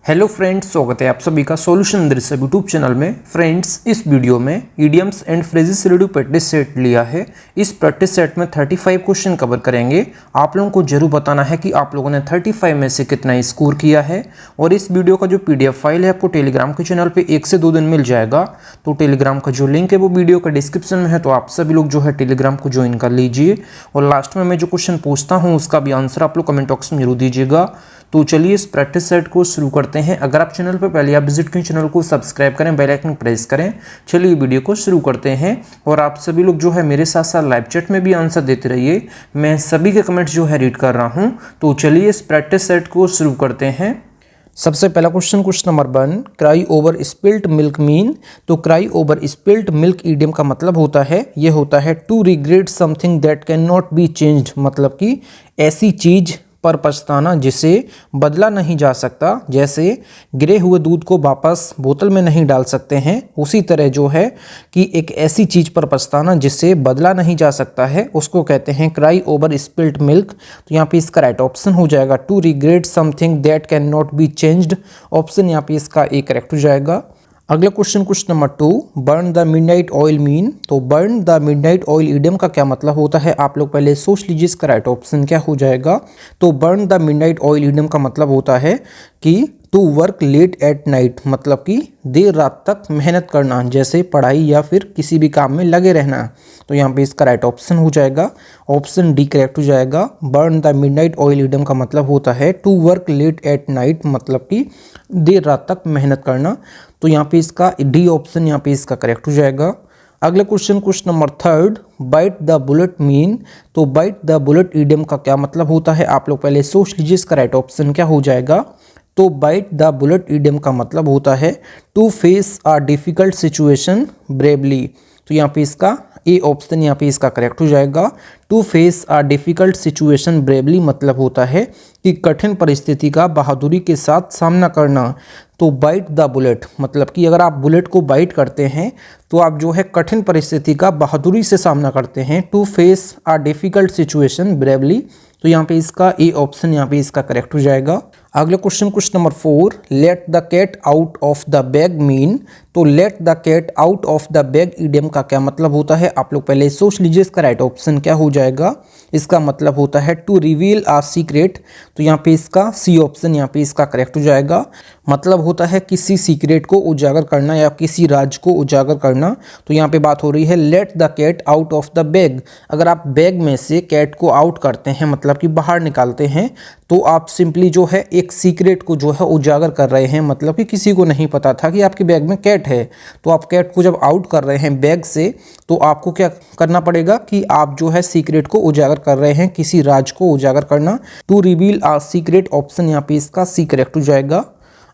Hello friends, स्वागत है आप सभी का सॉल्यूशन दृश्य यूट्यूब चैनल में। फ्रेंड्स, इस वीडियो में इडियम्स एंड फ्रेजेस से रिलेटेड प्रैक्टिस सेट लिया है। इस प्रैक्टिस सेट में 35 क्वेश्चन कवर करेंगे। आप लोगों को जरूर बताना है कि आप लोगों ने 35 में से कितना स्कोर किया है। और इस वीडियो का जो PDF फाइल है आपको टेलीग्राम के चैनल पर 1 से 2 दिन मिल जाएगा। तो टेलीग्राम का जो लिंक है वो वीडियो का डिस्क्रिप्शन में है, तो आप सभी लोग जो है टेलीग्राम को ज्वाइन कर लीजिए। और लास्ट में मैं जो क्वेश्चन पूछता हूँ उसका भी आंसर आप लोग कमेंट बॉक्स में जरूर दीजिएगा। तो चलिए इस प्रैक्टिस सेट को शुरू करते हैं। अगर आप चैनल पर पहले आप विजिट करें, चैनल को सब्सक्राइब करें, बेल आइकन प्रेस करें। चलिए वीडियो को शुरू करते हैं। और आप सभी लोग जो है मेरे साथ साथ लाइव चैट में भी आंसर देते रहिए। मैं सभी के कमेंट्स जो है रीड कर रहा हूं। तो चलिए इस प्रैक्टिस सेट को शुरू करते हैं। सबसे पहला question number 1, cry over spilt milk mean. तो cry over spilt milk idiom का मतलब होता है, ये होता है to regret something that can not be changed. मतलब कि ऐसी चीज पर पछताना जिसे बदला नहीं जा सकता। जैसे गिरे हुए दूध को वापस बोतल में नहीं डाल सकते हैं, उसी तरह जो है कि एक ऐसी चीज पर पछताना जिसे बदला नहीं जा सकता है उसको कहते हैं क्राई ओवर स्पिल्ट मिल्क। तो यहाँ पे इसका राइट ऑप्शन हो जाएगा to regret something that can not be changed. Option यहाँ पे इसका ए करेक्ट हो जाएगा। अगला question number 2, burn the midnight oil mean. तो burn the midnight oil idiom का क्या मतलब होता है, आप लोग पहले सोच लीजिए इसका राइट ऑप्शन क्या हो जाएगा। तो burn the midnight oil idiom का मतलब होता है कि to work late at night, मतलब कि देर रात तक मेहनत करना, जैसे पढ़ाई या फिर किसी भी काम में लगे रहना। तो यहाँ पे इसका राइट ऑप्शन हो जाएगा, ऑप्शन डी करेक्ट हो जाएगा। Burn the midnight oil idiom का मतलब होता है to work late at night, मतलब कि देर रात तक मेहनत करना। तो यहाँ पे इसका डी ऑप्शन यहाँ पे इसका करेक्ट हो जाएगा। अगला question number 3, bite the bullet mean. तो बाइट द बुलेट इडियम का क्या मतलब होता है, आप लोग पहले सोच लीजिए इसका राइट ऑप्शन क्या हो जाएगा। तो बाइट द बुलेट इडियम का मतलब होता है to face a difficult situation bravely. तो यहाँ पे इसका ए ऑप्शन यहाँ पे इसका करेक्ट हो जाएगा। To face a difficult situation bravely मतलब होता है कि कठिन परिस्थिति का बहादुरी के साथ सामना करना। तो बाइट द बुलेट मतलब कि अगर आप बुलेट को बाइट करते हैं तो आप जो है कठिन परिस्थिति का बहादुरी से सामना करते हैं। To face a difficult situation bravely. तो यहाँ पे इसका ए ऑप्शन यहाँ पे इसका करेक्ट हो जाएगा। अगला question number 4, let the cat out of the bag mean. तो let the cat out of the bag idiom का क्या मतलब होता है, आप लोग पहले सोच लीजिए इसका राइट ऑप्शन क्या हो जाएगा। इसका मतलब होता है टू रिवील अ सीक्रेट। तो यहाँ पे इसका सी ऑप्शन यहाँ पे इसका करेक्ट हो जाएगा। मतलब होता है किसी सीक्रेट को उजागर करना या किसी राज को उजागर करना। तो यहाँ पे बात हो रही है let the cat out of the bag. अगर आप बैग में से कैट को आउट करते हैं, मतलब कि बाहर निकालते हैं, तो आप सिंपली जो है एक सीक्रेट को जो है उजागर कर रहे हैं। मतलब कि किसी को नहीं पता था कि आपके बैग में कैट है, तो आप कैट को जब आउट कर रहे हैं बैग से, तो आपको क्या करना पड़ेगा कि आप जो है सीक्रेट को उजागर कर रहे हैं, किसी राज को उजागर करना। To reveal a secret, option यहाँ पे इसका सी करेक्ट हो जाएगा।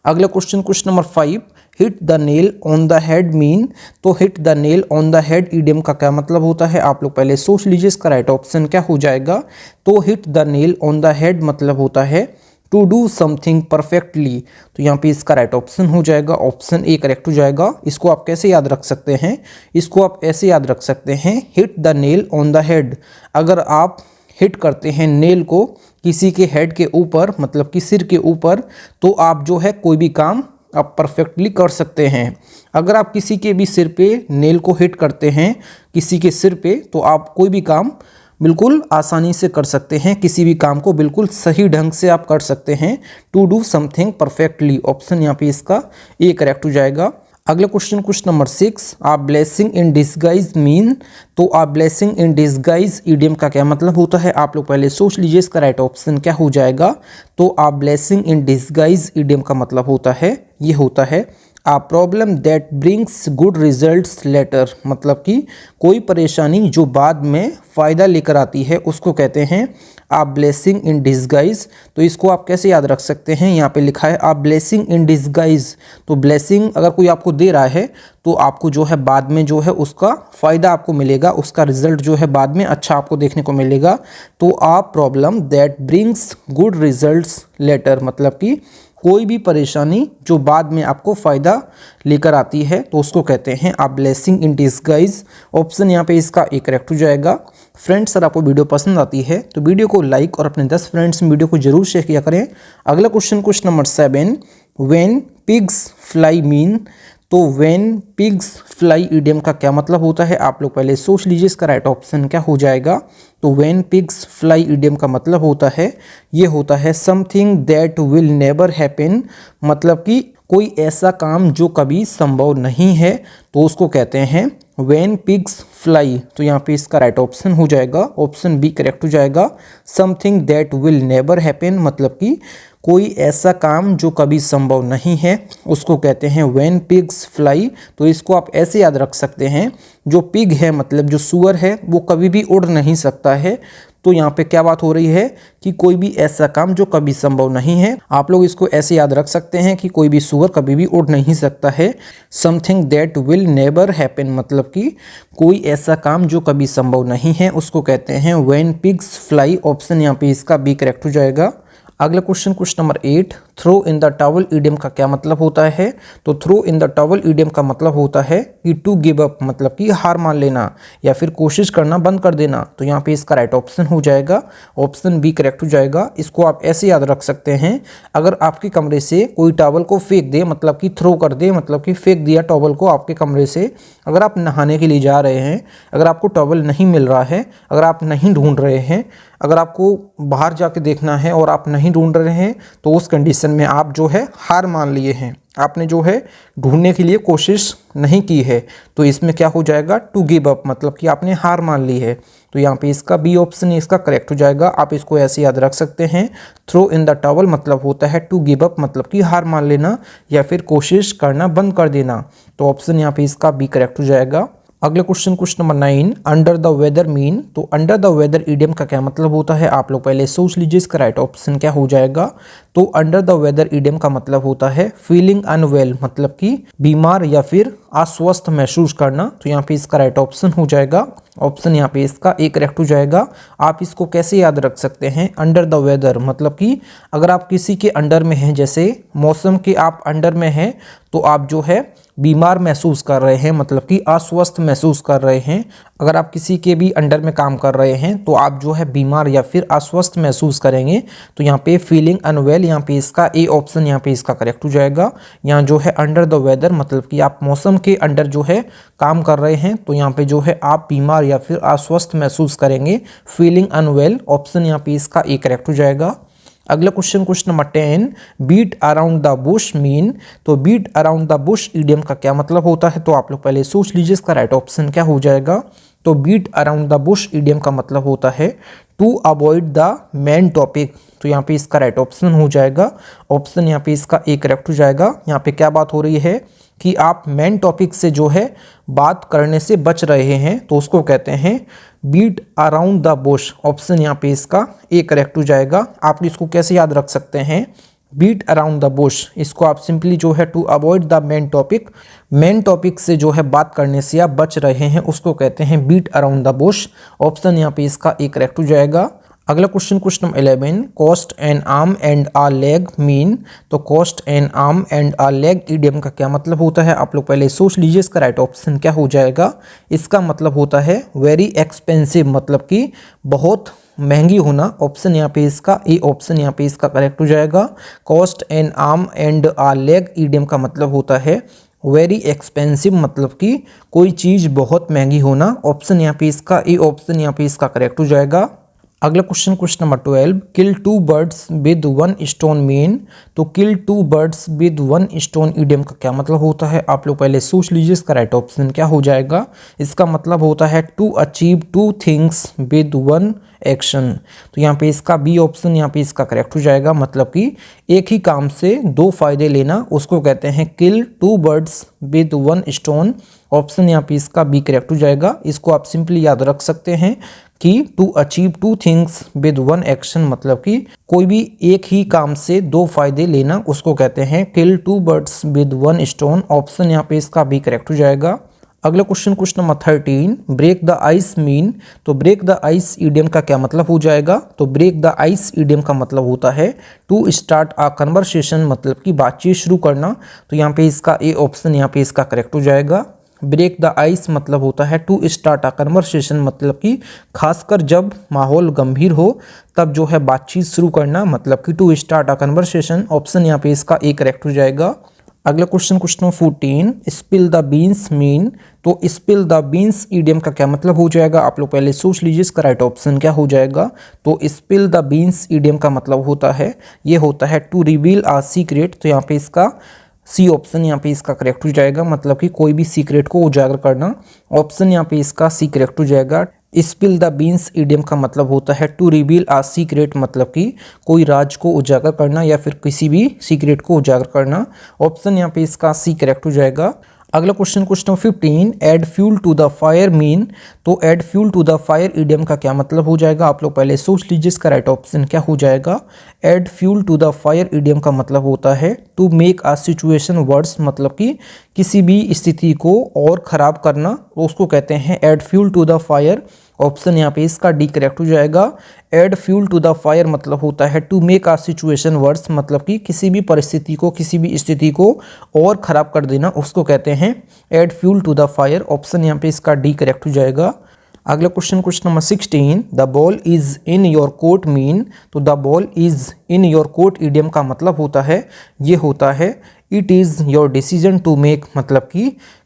अगला question number 5, hit the nail on the head mean. तो hit the nail on the head idiom का क्या मतलब होता है, आप लोग पहले सोच लीजिए इसका राइट ऑप्शन क्या हो जाएगा। तो hit the nail on the head मतलब होता है टू डू समथिंग परफेक्टली। तो यहाँ पे इसका राइट ऑप्शन हो जाएगा, ऑप्शन ए करेक्ट हो जाएगा। इसको आप कैसे याद रख सकते हैं, इसको आप ऐसे याद रख सकते हैं, hit the nail on the head. अगर आप हिट करते हैं नेल को किसी के हेड के ऊपर, मतलब कि सिर के ऊपर, तो आप जो है कोई भी काम आप परफेक्टली कर सकते हैं। अगर आप किसी के भी सिर पे नेल को हिट करते हैं, किसी के सिर पे, तो आप कोई भी काम बिल्कुल आसानी से कर सकते हैं, किसी भी काम को बिल्कुल सही ढंग से आप कर सकते हैं। To do something perfectly, option यहाँ पे इसका ए करेक्ट हो जाएगा। अगला question number 6, a blessing in disguise mean. तो a blessing in disguise idiom का क्या मतलब होता है, आप लोग पहले सोच लीजिए इसका राइट ऑप्शन क्या हो जाएगा। तो a blessing in disguise idiom का मतलब होता है, ये होता है a problem that brings good results later. मतलब कि कोई परेशानी जो बाद में फ़ायदा लेकर आती है उसको कहते हैं आ ब्लेसिंग इन डिस्गाइज। तो इसको आप कैसे याद रख सकते हैं, यहाँ पे लिखा है आ ब्लेसिंग इन डिस्गाइज। तो ब्लेसिंग अगर कोई आपको दे रहा है तो आपको जो है बाद में जो है उसका फ़ायदा आपको मिलेगा, उसका रिजल्ट जो है बाद में अच्छा आपको देखने को मिलेगा। तो a problem that brings good results later, मतलब कि कोई भी परेशानी जो बाद में आपको फ़ायदा लेकर आती है तो उसको कहते हैं आ ब्लेसिंग इन डिस्गाइज। ऑप्शन यहाँ पे इसका ए करेक्ट हो जाएगा। फ्रेंड्स, अगर आपको वीडियो पसंद आती है तो वीडियो को लाइक और अपने 10 फ्रेंड्स में वीडियो को जरूर शेयर किया करें। अगला question number 7, when pigs fly mean, तो व्हेन पिग्स फ्लाई इडियम का क्या मतलब होता है, आप लोग पहले सोच लीजिए इसका राइट ऑप्शन क्या हो जाएगा। तो व्हेन पिग्स फ्लाई इडियम का मतलब होता है, ये होता है something that will never happen, मतलब कि कोई ऐसा काम जो कभी संभव नहीं है, तो उसको कहते हैं व्हेन पिग्स फ्लाई। तो यहाँ पे इसका राइट ऑप्शन हो जाएगा, ऑप्शन बी करेक्ट हो जाएगा। Something that will never happen, मतलब कि कोई ऐसा काम जो कभी संभव नहीं है, उसको कहते हैं व्हेन पिग्स फ्लाई। तो इसको आप ऐसे याद रख सकते हैं, जो पिग है मतलब जो सुअर है वो कभी भी उड़ नहीं सकता है। तो यहाँ पे क्या बात हो रही है कि कोई भी ऐसा काम जो कभी संभव नहीं है, आप लोग इसको ऐसे याद रख सकते हैं कि कोई भी सुअर कभी भी उड़ नहीं सकता है। Something that will never happen, मतलब कि कोई ऐसा काम जो कभी संभव नहीं है, उसको कहते हैं व्हेन पिग्स फ्लाई। ऑप्शन यहाँ पे इसका बी करेक्ट हो जाएगा। अगला question number 8, throw in the towel idiom का क्या मतलब होता है। तो throw in the towel idiom का मतलब होता है कि टू गिव अप, मतलब कि हार मान लेना या फिर कोशिश करना बंद कर देना। तो यहाँ पे इसका राइट ऑप्शन हो जाएगा, ऑप्शन बी करेक्ट हो जाएगा। इसको आप ऐसे याद रख सकते हैं, अगर आपके कमरे से कोई टॉवल को फेंक दे, मतलब कि थ्रो कर दे, मतलब कि फेंक दिया टॉवल को आपके कमरे से, अगर आप नहाने के लिए जा रहे हैं, अगर आपको टॉवल नहीं मिल रहा है, अगर आप नहीं ढूंढ रहे हैं, अगर आपको बाहर जाके देखना है और आप नहीं ढूंढ रहे हैं, तो उस कंडीशन में आप जो है हार मान लिए हैं, आपने जो है ढूंढने के लिए कोशिश नहीं की है। तो इसमें क्या हो जाएगा, टू गिव अप, मतलब कि आपने हार मान ली है। तो यहाँ पे इसका बी ऑप्शन इसका करेक्ट हो जाएगा। आप इसको ऐसे याद रख सकते हैं, थ्रो इन द टॉवल मतलब होता है टू गिव अप, मतलब कि हार मान लेना या फिर कोशिश करना बंद कर देना। तो ऑप्शन यहाँ पे इसका बी करेक्ट हो जाएगा। अगला question number 9, under the weather mean. तो अंडर द वेदर इडियम का क्या मतलब होता है, आप लोग पहले सोच लीजिए इसका राइट ऑप्शन क्या हो जाएगा। तो अंडर द वेदर इडियम का मतलब होता है फीलिंग अनवेल, मतलब कि बीमार या फिर अस्वस्थ महसूस करना। तो यहाँ पे इसका राइट ऑप्शन हो जाएगा, ऑप्शन यहाँ पे इसका ए करेक्ट हो जाएगा। आप इसको कैसे याद रख सकते हैं, अंडर द वेदर मतलब कि अगर आप किसी के अंडर में हैं, जैसे मौसम के आप अंडर में हैं, तो आप जो है बीमार महसूस कर रहे हैं, मतलब कि अस्वस्थ महसूस कर रहे हैं। अगर आप किसी के भी अंडर में काम कर रहे हैं, तो आप जो है बीमार या फिर अस्वस्थ महसूस करेंगे। तो यहाँ पे फीलिंग अनवेल, यहाँ पे इसका ए ऑप्शन यहाँ पे इसका करेक्ट हो जाएगा। यहाँ जो है अंडर द वेदर मतलब कि आप मौसम के अंडर जो है काम कर रहे हैं, तो यहाँ पे जो है आप बीमार या फिर अस्वस्थ महसूस करेंगे, फीलिंग अनवेल। ऑप्शन यहाँ पे इसका ए करेक्ट हो जाएगा। अगला question number 10, beat around the bush mean. तो beat around the bush idiom का क्या मतलब होता है, तो आप लोग पहले सोच लीजिए इसका राइट ऑप्शन क्या हो जाएगा। तो beat around the bush idiom का मतलब होता है to avoid the main topic. तो यहाँ पे इसका राइट ऑप्शन हो जाएगा, ऑप्शन यहाँ पे इसका ए करेक्ट हो जाएगा। यहाँ पे क्या बात हो रही है कि आप मेन टॉपिक से जो है बात करने से बच रहे हैं, तो उसको कहते हैं beat around the bush. Option यहाँ पे इसका ए करेक्ट हो जाएगा। आप इसको कैसे याद रख सकते हैं, बीट अराउंड द बुश, इसको आप सिंपली जो है to avoid the main topic, main topic से जो है बात करने से आप बच रहे हैं, उसको कहते हैं beat around the bush. Option यहाँ पे इसका ए करेक्ट हो जाएगा। अगला question number 11, cost an arm and a leg mean. तो cost an arm and a leg idiom का क्या मतलब होता है, आप लोग पहले सोच लीजिए इसका राइट ऑप्शन क्या हो जाएगा। इसका मतलब होता है वेरी एक्सपेंसिव, मतलब कि बहुत महंगी होना। ऑप्शन यहाँ पे इसका ए ऑप्शन यहाँ पे इसका करेक्ट हो जाएगा। Cost an arm and a leg idiom का मतलब होता है वेरी एक्सपेंसिव, मतलब कि कोई चीज़ बहुत महंगी होना। ऑप्शन यहाँ पे इसका ए ऑप्शन यहाँ पे इसका करेक्ट हो जाएगा। अगला question number 12, kill two birds with one stone mean. तो kill two birds with one stone idiom का क्या मतलब होता है, आप लोग पहले सोच लीजिए इसका राइट ऑप्शन क्या हो जाएगा। इसका मतलब होता है to achieve two things with one action. तो यहाँ पे इसका बी ऑप्शन यहाँ पे इसका करेक्ट हो जाएगा, मतलब कि एक ही काम से दो फायदे लेना, उसको कहते हैं kill two birds with one stone. Option यहाँ पे इसका बी करेक्ट हो जाएगा। इसको आप सिंपली याद रख सकते हैं कि to achieve two things with one action, मतलब कि कोई भी एक ही काम से दो फायदे लेना, उसको कहते हैं kill two birds with one stone. Option यहाँ पे इसका बी करेक्ट हो जाएगा। अगला question number 13, break the ice mean. तो ब्रेक द आइस इडियम का क्या मतलब हो जाएगा। तो ब्रेक द आइस इडियम का मतलब होता है टू स्टार्ट अ कन्वर्सेशन, मतलब कि बातचीत शुरू करना। तो यहाँ पे इसका ए ऑप्शन यहाँ पे इसका करेक्ट हो जाएगा। ब्रेक द आइस मतलब होता है टू स्टार्ट अ कन्वर्सेशन, मतलब कि खासकर जब माहौल गंभीर हो तब जो है बातचीत शुरू करना, मतलब कि to start a conversation. Option यहाँ पे इसका ए करेक्ट हो जाएगा। अगला question 14, spill the beans mean. तो स्पिल द बीन्स ईडियम का क्या मतलब हो जाएगा, आप लोग पहले सोच लीजिए इसका राइट ऑप्शन क्या हो जाएगा। तो स्पिल द बीन्स ईडियम का मतलब होता है, ये होता है टू रिवील अ सीक्रेट। तो यहाँ पे इसका सी ऑप्शन यहाँ पे इसका करेक्ट हो जाएगा, मतलब कि कोई भी सीक्रेट को उजागर करना। ऑप्शन यहाँ पे इसका सी करेक्ट हो जाएगा। स्पिल द बीन्स ईडियम का मतलब होता है टू रिवील आ सीक्रेट, मतलब कि कोई राज को उजागर करना या फिर किसी भी सीक्रेट को उजागर करना। ऑप्शन यहाँ पे इसका सी करेक्ट हो जाएगा। अगला question 15, add fuel to the fire mean. तो add fuel to the fire idiom का क्या मतलब हो जाएगा, आप लोग पहले सोच लीजिए इसका राइट ऑप्शन क्या हो जाएगा। Add fuel to the fire idiom का मतलब होता है to make a situation worse, मतलब कि किसी भी स्थिति को और ख़राब करना, तो उसको कहते हैं add fuel to the fire. Option यहाँ पे इसका डी करेक्ट हो जाएगा। Add fuel to the fire मतलब होता है to make a situation worse, मतलब कि किसी भी परिस्थिति को, किसी भी स्थिति को और ख़राब कर देना, उसको कहते हैं add fuel to the fire. Option यहाँ पे इसका डी करेक्ट हो जाएगा। अगला question number 16, the ball is in your court mean. तो the ball is in your court idiom का मतलब होता है, ये होता है it is your decision to make, मतलब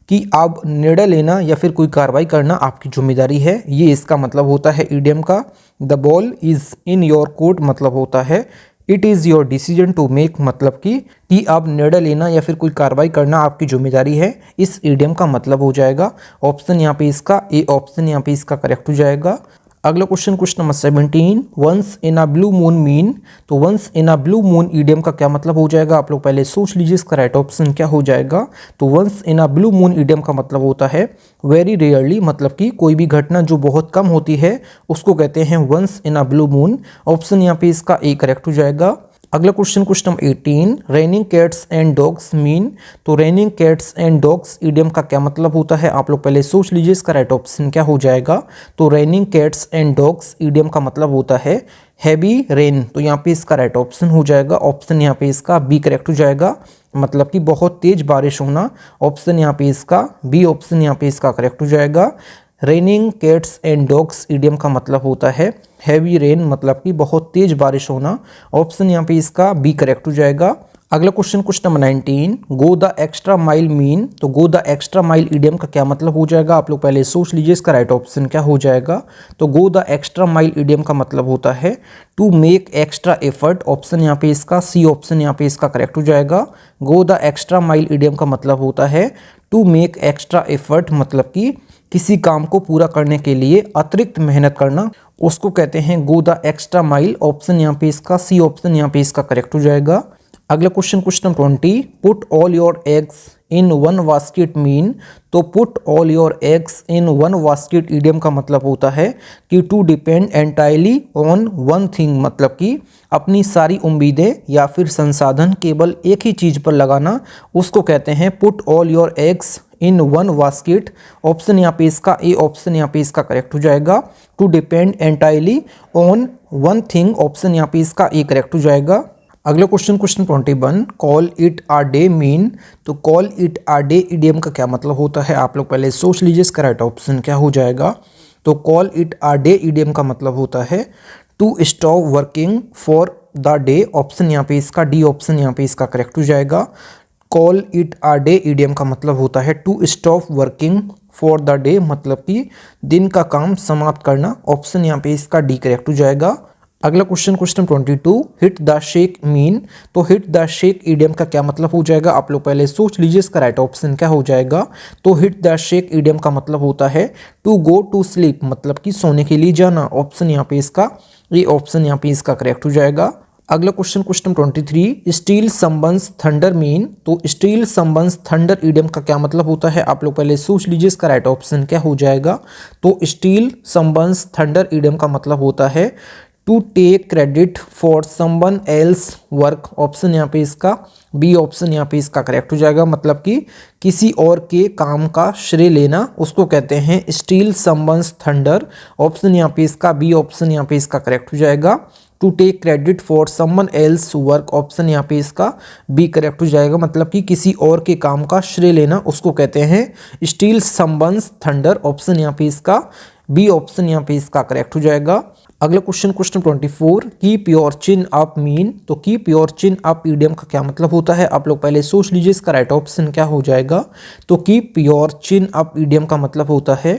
कि आप निर्णय लेना या फिर कोई कार्रवाई करना आपकी जिम्मेदारी है, ये इसका मतलब होता है ईडियम का। The ball is in your court मतलब होता है it is your decision to make, मतलब कि आप निर्णय लेना या फिर कोई कार्रवाई करना आपकी जिम्मेदारी है, इस ईडियम का मतलब हो जाएगा। ऑप्शन यहाँ पे इसका ए ऑप्शन यहाँ पे इसका करेक्ट हो जाएगा। अगला question number 17, once in a blue moon mean. तो once in a blue moon idiom का क्या मतलब हो जाएगा, आप लोग पहले सोच लीजिए इसका राइट ऑप्शन क्या हो जाएगा। तो once in a blue moon idiom का मतलब होता है वेरी रेयरली, मतलब कि कोई भी घटना जो बहुत कम होती है उसको कहते हैं once in a blue moon. Option यहाँ पे इसका ए करेक्ट हो जाएगा। अगला question number 18, raining cats and dogs mean. तो raining cats and dogs idiom का क्या मतलब होता है, आप लोग पहले सोच लीजिए इसका राइट ऑप्शन क्या हो जाएगा। तो raining cats and dogs idiom का मतलब होता है हैवी रेन। तो यहाँ पे इसका राइट ऑप्शन हो जाएगा। ऑप्शन यहाँ पे इसका बी करेक्ट हो जाएगा, मतलब कि बहुत तेज बारिश होना। ऑप्शन यहाँ पे इसका बी ऑप्शन यहाँ पे इसका करेक्ट हो जाएगा। Raining cats and dogs idiom का मतलब होता है हैवी रेन, मतलब कि बहुत तेज बारिश होना। ऑप्शन यहाँ पे इसका बी करेक्ट हो जाएगा। अगला question number 19, go the extra mile mean. तो go the extra mile idiom का क्या मतलब हो जाएगा, आप लोग पहले सोच लीजिए इसका राइट ऑप्शन क्या हो जाएगा। तो go the extra mile idiom का मतलब होता है to make extra effort. Option यहाँ पे इसका सी ऑप्शन यहाँ पे इसका करेक्ट हो जाएगा। गो द एक्स्ट्रा माइल ईडियम का मतलब होता है टू मेक एक्स्ट्रा एफर्ट, मतलब कि किसी काम को पूरा करने के लिए अतिरिक्त मेहनत करना, उसको कहते हैं गो द एक्स्ट्रा माइल। ऑप्शन यहाँ पे इसका सी ऑप्शन यहाँ पे इसका करेक्ट हो जाएगा। अगला question number 20, put all your eggs in one basket mean. तो put all your eggs in one basket idiom का मतलब होता है कि to depend entirely on one thing, मतलब कि अपनी सारी उम्मीदें या फिर संसाधन केवल एक ही चीज़ पर लगाना, उसको कहते हैं put all your eggs in one basket. Option यहाँ पे इसका ए ऑप्शन यहाँ पे इसका करेक्ट हो जाएगा। To depend entirely on one thing, option यहाँ पे इसका ए करेक्ट हो जाएगा। अगला question 21, call it a day mean. तो call it a day idiom का क्या मतलब होता है, आप लोग पहले सोच लीजिए इसका राइट ऑप्शन क्या हो जाएगा। तो call it a day idiom का मतलब होता है to stop working for the day. Option यहाँ पे इसका डी ऑप्शन यहाँ पे इसका करेक्ट हो जाएगा। Call it a day idiom का मतलब होता है to stop working for the day, मतलब कि दिन का काम समाप्त करना। ऑप्शन यहाँ पे इसका डी करेक्ट हो जाएगा। अगला question 22, hit the shake mean. तो हिट द शेक ईडियम का क्या मतलब हो जाएगा, आप लोग पहले सोच लीजिए इसका राइट ऑप्शन क्या हो जाएगा। तो हिट द शेक ईडियम का मतलब होता है टू गो टू स्लीप, मतलब कि सोने के लिए जाना। ऑप्शन यहाँ पे इसका ये ऑप्शन यहाँ पे इसका करेक्ट हो जाएगा। अगला क्वेश्चन 23, स्टील सम्बन्स थंडर मीन। तो स्टील सम्बन्स थंडर ईडियम का क्या मतलब होता है, आप लोग पहले सोच लीजिए इसका राइट ऑप्शन क्या हो जाएगा। तो स्टील सम्बन्स थंडर ईडियम का मतलब होता है to take credit for someone else work. Option यहाँ पे इसका बी ऑप्शन यहाँ पे इसका करेक्ट हो जाएगा, मतलब कि किसी और के काम का श्रेय लेना, उसको कहते हैं स्टील सम्बन्स थंडर। ऑप्शन यहाँ पे इसका बी ऑप्शन यहाँ पे इसका करेक्ट हो जाएगा। To take credit for someone else work, option यहाँ पे इसका बी करेक्ट हो जाएगा, मतलब कि किसी और के काम का श्रेय लेना उसको कहते हैं स्टील समवन्स थंडर, ऑप्शन यहाँ पे इसका बी ऑप्शन यहाँ पे इसका करेक्ट हो जाएगा। अगला question 24 keep your chin up mean, तो keep your chin up idiom का क्या मतलब होता है, आप लोग पहले सोच लीजिए इसका राइट ऑप्शन क्या हो जाएगा। तो keep your chin up idiom का मतलब होता है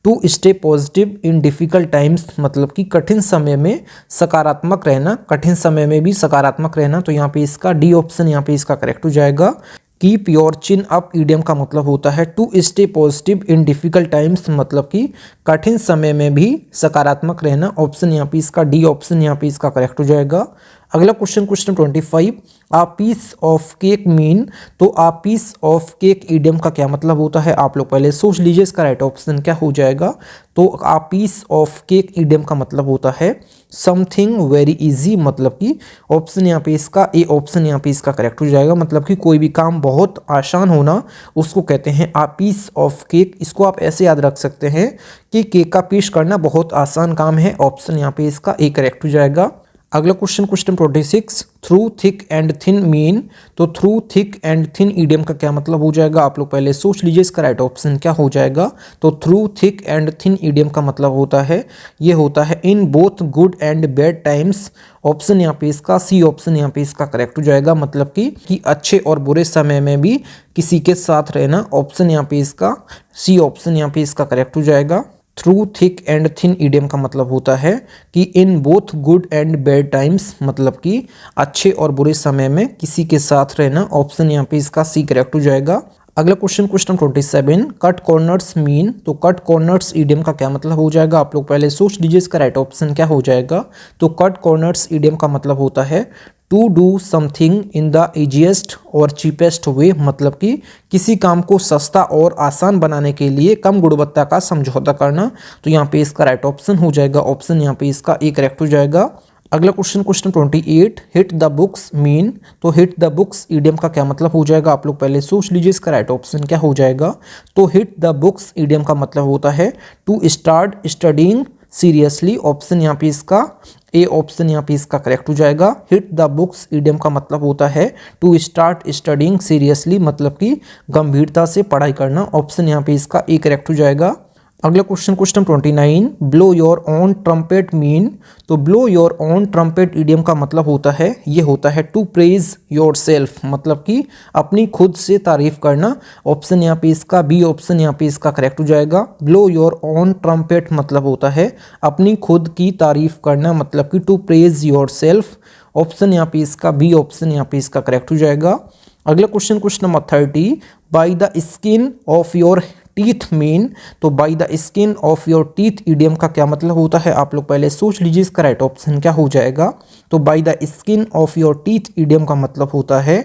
to stay positive in difficult times, मतलब कि कठिन समय में सकारात्मक रहना, कठिन समय में भी सकारात्मक रहना, तो यहाँ पे इसका डी ऑप्शन यहाँ पे इसका करेक्ट हो जाएगा। Keep your chin up idiom का मतलब होता है to stay positive in difficult times, मतलब कि कठिन समय में भी सकारात्मक रहना, ऑप्शन यहाँ पे इसका डी ऑप्शन यहाँ पे इसका करेक्ट हो जाएगा। अगला question 25 a piece of cake mean, तो a piece of cake idiom का क्या मतलब होता है, आप लोग पहले सोच लीजिए इसका राइट ऑप्शन क्या हो जाएगा। तो a piece of cake idiom का मतलब होता है समथिंग वेरी इजी, मतलब कि ऑप्शन यहाँ पे इसका ए ऑप्शन यहाँ पे इसका करेक्ट हो जाएगा, मतलब कि कोई भी काम बहुत आसान होना उसको कहते हैं आ पीस ऑफ केक। इसको आप ऐसे याद रख सकते हैं कि केक का पीस करना बहुत आसान काम है, ऑप्शन यहाँ पे इसका ए करेक्ट हो जाएगा। अगला question 26 through thick and thin mean, तो through thick and thin idiom का क्या मतलब हो जाएगा, आप लोग पहले सोच लीजिए इसका राइट ऑप्शन क्या हो जाएगा। तो through thick and thin idiom का मतलब होता है, ये होता है in both good and bad times, option यहाँ पे इसका सी ऑप्शन यहाँ पे इसका करेक्ट हो जाएगा, मतलब कि अच्छे और बुरे समय में भी किसी के साथ रहना, ऑप्शन यहाँ पे इसका सी ऑप्शन यहाँ पे इसका करेक्ट हो जाएगा। Through thick and thin idiom का मतलब होता है कि in both good and bad times, मतलब कि अच्छे और बुरे समय में किसी के साथ रहना, ऑप्शन यहाँ पे इसका सी करेक्ट हो जाएगा। अगला क्वेश्चन 27 कट कॉर्नर्स मीन, तो कट कॉर्नर्स ईडियम का क्या मतलब हो जाएगा, आप लोग पहले सोच लीजिए इसका राइट ऑप्शन क्या हो जाएगा। तो कट कॉर्नर्स ईडियम का मतलब होता है to do something in the easiest और चीपेस्ट वे, मतलब कि किसी काम को सस्ता और आसान बनाने के लिए कम गुणवत्ता का समझौता करना, तो यहाँ पे इसका राइट ऑप्शन हो जाएगा, ऑप्शन यहाँ पे इसका ए करेक्ट हो जाएगा। अगला question 28 hit the books mean, तो हिट द बुक्स ईडियम का क्या मतलब हो जाएगा, आप लोग पहले सोच लीजिए इसका राइट ऑप्शन क्या हो जाएगा। तो हिट द बुक्स ईडियम का मतलब होता है to start studying seriously, option यहाँ पे इसका ए ऑप्शन यहाँ पे इसका करेक्ट हो जाएगा। हिट द बुक्स ईडियम का मतलब होता है टू स्टार्ट स्टडीइंग सीरियसली, मतलब कि गंभीरता से पढ़ाई करना, ऑप्शन यहाँ पे इसका ए करेक्ट हो जाएगा। अगला question 29 blow your own trumpet mean, तो blow your own trumpet idiom का मतलब होता है, ये होता है टू प्रेज योर सेल्फ, मतलब कि अपनी खुद से तारीफ करना, ऑप्शन यहाँ पे इसका बी ऑप्शन यहाँ पे इसका करेक्ट हो जाएगा। ब्लो योर ऑन ट्रम्पेट मतलब होता है अपनी खुद की तारीफ करना, मतलब कि to praise yourself, option यहाँ पे इसका बी ऑप्शन यहाँ पे इसका करेक्ट हो जाएगा। अगला question 30 by the skin of your teeth mean, तो by the skin of your teeth idiom का क्या मतलब होता है, आप लोग पहले सोच लीजिए इसका राइट ऑप्शन क्या हो जाएगा। तो by the skin of your teeth idiom का मतलब होता है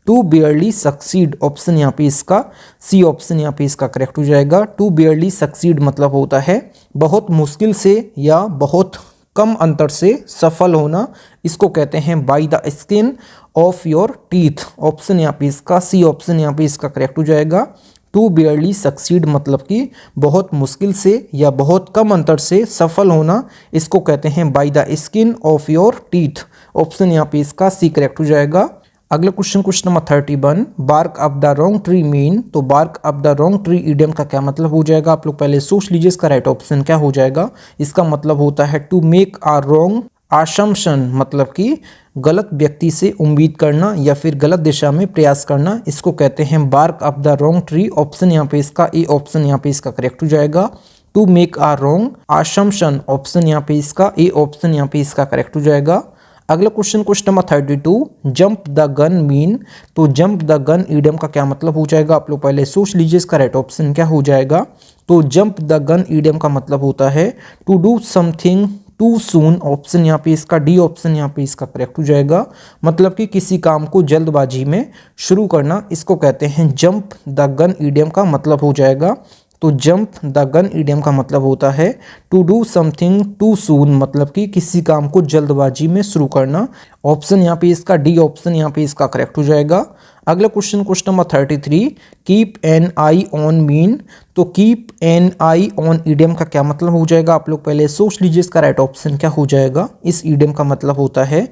टू बियरली सक्सीड, ऑप्शन यहाँ पे इसका सी ऑप्शन यहाँ पे इसका करेक्ट हो जाएगा। टू बियरली सक्सीड मतलब होता है बहुत मुश्किल से या बहुत कम अंतर से सफल होना, इसको कहते हैं by the skin of your teeth, option यहाँ पे इसका सी ऑप्शन यहाँ पे इसका करेक्ट हो जाएगा। टू बियरली सक्सीड मतलब कि बहुत मुश्किल से या बहुत कम अंतर से सफल होना, इसको कहते हैं by the skin of your teeth, option यहाँ पे इसका सी करेक्ट हो जाएगा। अगला question 31 bark up the wrong tree mean, तो bark up the wrong tree idiom का क्या मतलब हो जाएगा, आप लोग पहले सोच लीजिए इसका राइट ऑप्शन क्या हो जाएगा। इसका मतलब होता है टू मेक अ रॉन्ग आशम्पशन, मतलब कि गलत व्यक्ति से उम्मीद करना या फिर गलत दिशा में प्रयास करना, इसको कहते हैं bark up the wrong tree, option यहाँ पे इसका ए ऑप्शन यहाँ पे इसका करेक्ट हो जाएगा। To make a wrong assumption, option यहाँ पे इसका ए ऑप्शन यहाँ पे इसका करेक्ट हो जाएगा। अगला question 32 jump the gun mean, तो जंप द गन ईडियम का क्या मतलब हो जाएगा, आप लोग पहले सोच लीजिए इसका राइट ऑप्शन क्या हो जाएगा। तो जंप द गन ईडियम का मतलब होता है to do something too soon, option यहाँ पे इसका डी ऑप्शन यहाँ पे इसका करेक्ट हो जाएगा, मतलब कि किसी काम को जल्दबाजी में शुरू करना, इसको कहते हैं जंप द गन ईडियम का मतलब हो जाएगा। तो जंप द गन ईडियम का मतलब होता है to do something too soon, मतलब कि किसी काम को जल्दबाजी में शुरू करना। ऑप्शन यहाँ पे इसका डी ऑप्शन यहाँ पे इसका करेक्ट हो जाएगा। अगला question number 33, keep an eye on mean. तो keep an eye on idiom का क्या मतलब हो जाएगा, आप लोग पहले सोच लीजिए इसका राइट ऑप्शन क्या हो जाएगा। इस ईडियम का मतलब होता है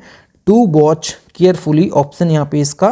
टू वॉच केयरफुली। ऑप्शन यहाँ पे इसका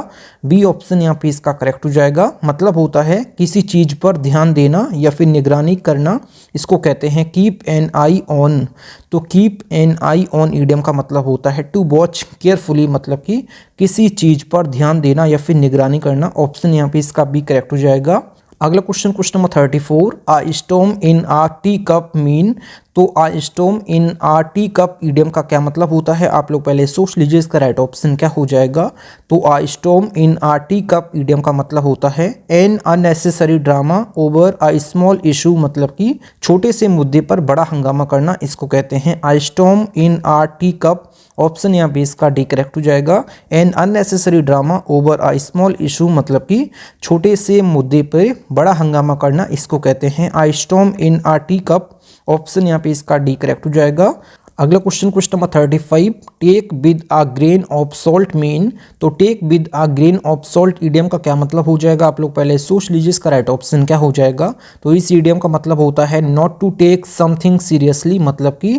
बी ऑप्शन यहाँ पे इसका करेक्ट हो जाएगा। मतलब होता है किसी चीज पर ध्यान देना या फिर निगरानी करना, इसको कहते हैं कीप एन आई ऑन। तो keep an eye on idiom का मतलब होता है टू वॉच केयरफुली, मतलब कि किसी चीज पर ध्यान देना या फिर निगरानी करना। ऑप्शन यहाँ पे इसका बी करेक्ट हो जाएगा। अगला question number 34, a storm in a tea cup mean. तो a storm in a tea cup idiom का क्या मतलब होता है, आप लोग पहले सोच लीजिए इसका राइट ऑप्शन क्या हो जाएगा। तो a storm in a tea cup idiom का मतलब होता है an unnecessary drama over a small issue, मतलब कि छोटे से मुद्दे पर बड़ा हंगामा करना, इसको कहते हैं a storm in a tea cup. Option यहाँ पे इसका डी करेक्ट हो जाएगा। An unnecessary drama over a small issue, मतलब कि छोटे से मुद्दे पर बड़ा हंगामा करना, इसको कहते हैं a storm in a tea cup. Option यहाँ पे इसका डी करेक्ट हो जाएगा। अगला question number 35, take with a grain of salt mean. तो take with a grain of salt idiom का क्या मतलब हो जाएगा, आप लोग पहले सोच लीजिए इसका राइट ऑप्शन क्या हो जाएगा। तो इस ईडियम का मतलब होता है not to take something seriously, मतलब कि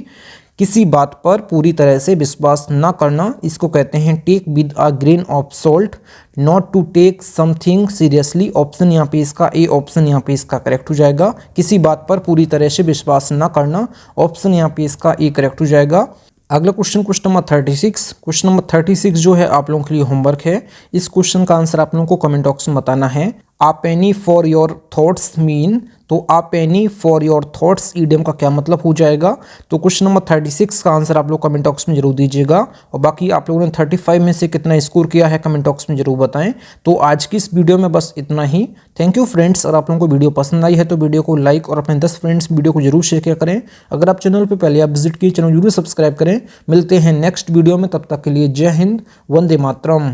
किसी बात पर पूरी तरह से विश्वास ना करना, इसको कहते हैं take with a grain of salt, not to take something seriously. Option यहाँ पे इसका ए ऑप्शन यहाँ पे इसका करेक्ट हो जाएगा। किसी बात पर पूरी तरह से विश्वास ना करना, ऑप्शन यहाँ पे इसका ए करेक्ट हो जाएगा। अगला क्वेश्चन नंबर 36, क्वेश्चन नंबर 36 जो है आप लोगों के लिए होमवर्क है। इस क्वेश्चन का आंसर आप लोगों को कमेंट बॉक्स में बताना है। A penny for your thoughts mean. तो a penny for your thoughts idiom का क्या मतलब हो जाएगा। तो क्वेश्चन नंबर 36 का आंसर आप लोग कमेंट बॉक्स में जरूर दीजिएगा। और बाकी आप लोगों ने 35 में से कितना स्कोर किया है कमेंट बॉक्स में जरूर बताएं। तो आज की इस वीडियो में बस इतना ही। Thank you friends. और आप लोगों को वीडियो पसंद आई है तो वीडियो को लाइक और अपने 10 फ्रेंड्स वीडियो को जरूर शेयर किया करें। अगर आप चैनल पर पहले आप विजिट किए, चैनल जरूर सब्सक्राइब करें। मिलते हैं नेक्स्ट वीडियो में, तब तक के लिए जय हिंद, वंदे मातरम।